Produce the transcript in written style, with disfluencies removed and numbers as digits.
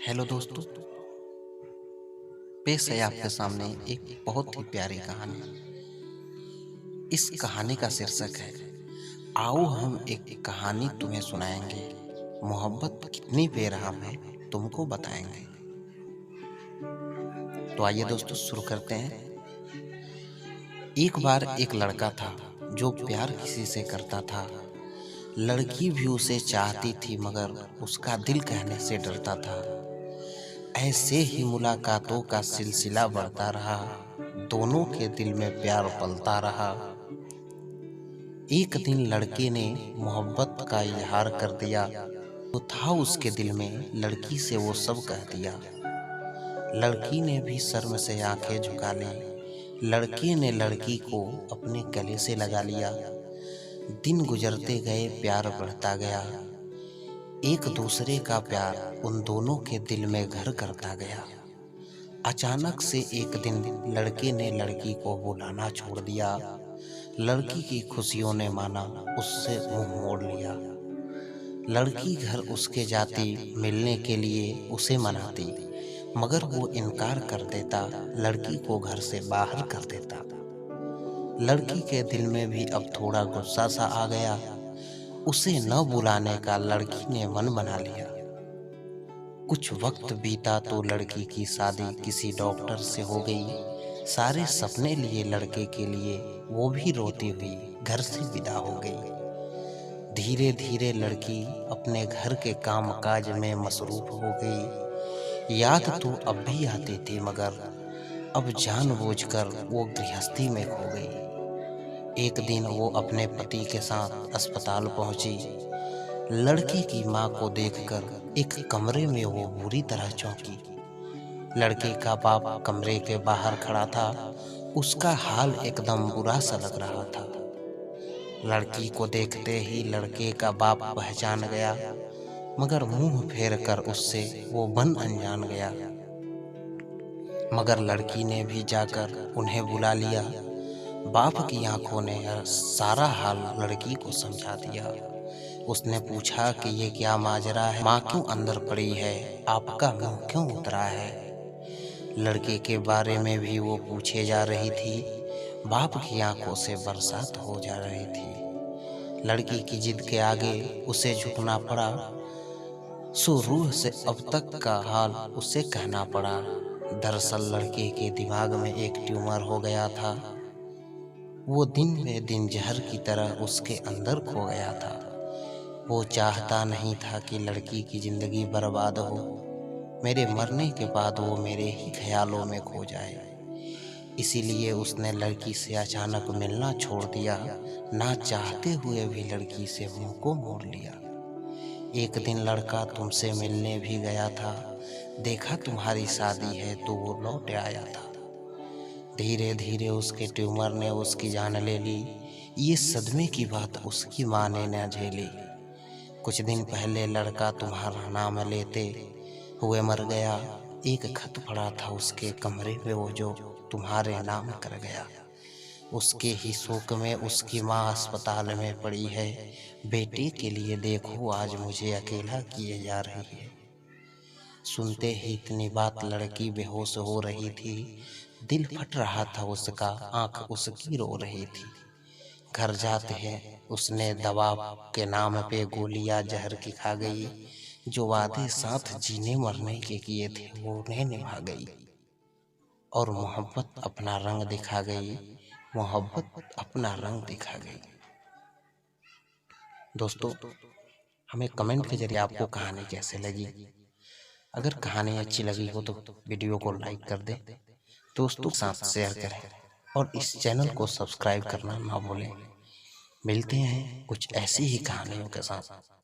Hello दोस्तों, पेश है आपके सामने एक बहुत ही प्यारी कहानी। इस कहानी का शीर्षक है आओ हम एक कहानी तुम्हें सुनाएंगे। मोहब्बत कितनी बेरहम है तुमको बताएंगे। तो आइए दोस्तों शुरू करते हैं। एक बार एक लड़का था जो प्यार किसी से करता था। लड़की भी उसे चाहती थी मगर उसका दिल कहने से डरता था। ऐसे ही मुलाकातों का सिलसिला बढ़ता रहा। दोनों के दिल में प्यार पलता रहा। एक दिन लड़के ने मोहब्बत का इजहार कर दिया। तो था उसके दिल में, लड़की से वो सब कह दिया। लड़की ने भी शर्म से आंखें झुका ली। लड़के ने लड़की को अपने गले से लगा लिया। दिन गुजरते गए, प्यार बढ़ता गया। एक दूसरे का प्यार उन दोनों के दिल में घर करता गया। अचानक से एक दिन लड़के ने लड़की को बुलाना छोड़ दिया। लड़की की खुशियों ने माना उससे मुंह मोड़ लिया। लड़की घर उसके जाती, मिलने के लिए उसे मनाती, मगर वो इनकार कर देता। लड़की को घर से बाहर कर देता। लड़की के दिल में भी अब थोड़ा गुस्सा सा आ गया। उसे न बुलाने का लड़की ने मन बना लिया। कुछ वक्त बीता तो लड़की की शादी किसी डॉक्टर से हो गई। सारे सपने लिए लड़के के लिए वो भी रोती हुई घर से विदा हो गई। धीरे धीरे लड़की अपने घर के काम काज में मसरूफ हो गई। याद तो अब भी आती थी मगर अब जानबूझकर वो गृहस्थी में खो गई। एक दिन वो अपने पति के साथ अस्पताल पहुंची। लड़की की मां को देखकर एक कमरे में वो बुरी तरह चौंकी। लड़के का बाप कमरे के बाहर खड़ा था। उसका हाल एकदम बुरा सा लग रहा था। लड़की को देखते ही लड़के का बाप पहचान गया, मगर मुंह फेर कर उससे वो बन अनजान गया। मगर लड़की ने भी जाकर उन्हें बुला लिया। बाप की आंखों ने सारा हाल लड़की को समझा दिया। उसने पूछा कि ये क्या माजरा है, माँ क्यों अंदर पड़ी है, आपका मुंह क्यों उतरा है। लड़के के बारे में भी वो पूछे जा रही थी। बाप की आंखों से बरसात हो जा रही थी। लड़की की जिद के आगे उसे झुकना पड़ा। सो रूह से अब तक का हाल उसे कहना पड़ा। दरअसल लड़के के दिमाग में एक ट्यूमर हो गया था। वो दिन में दिन जहर की तरह उसके अंदर खो गया था। वो चाहता नहीं था कि लड़की की जिंदगी बर्बाद हो। मेरे मरने के बाद वो मेरे ही ख्यालों में खो जाए। इसीलिए उसने लड़की से अचानक मिलना छोड़ दिया। ना चाहते हुए भी लड़की से मुंह को मोड़ लिया। एक दिन लड़का तुमसे मिलने भी गया था। देखा तुम्हारी शादी है तो वो लौट आया था। धीरे धीरे उसके ट्यूमर ने उसकी जान ले ली। ये सदमे की बात उसकी माँ ने न झेली। कुछ दिन पहले लड़का तुम्हारा नाम लेते हुए मर गया। एक खत पड़ा था उसके कमरे में, वो जो तुम्हारे नाम कर गया। उसके ही शोक में उसकी माँ अस्पताल में पड़ी है। बेटे के लिए देखो आज मुझे अकेला किए जा रही है। सुनते ही इतनी बात लड़की बेहोश हो रही थी। दिल फट रहा था उसका, आंख उसकी रो रही थी। घर जाते हैं उसने दवा के नाम पे गोलियां जहर की खा गई। जो वादे साथ जीने मरने के किए थे वो उन्हें निभा गई। और मोहब्बत अपना रंग दिखा गई। मोहब्बत अपना रंग दिखा गई। दोस्तों, हमें कमेंट के जरिए आपको कहानी कैसे लगी। अगर कहानी अच्छी लगी हो तो वीडियो को लाइक कर दें, दोस्तों के साथ शेयर करें और इस चैनल को सब्सक्राइब करना ना भूलें। मिलते हैं कुछ ऐसी ही कहानियों के साथ।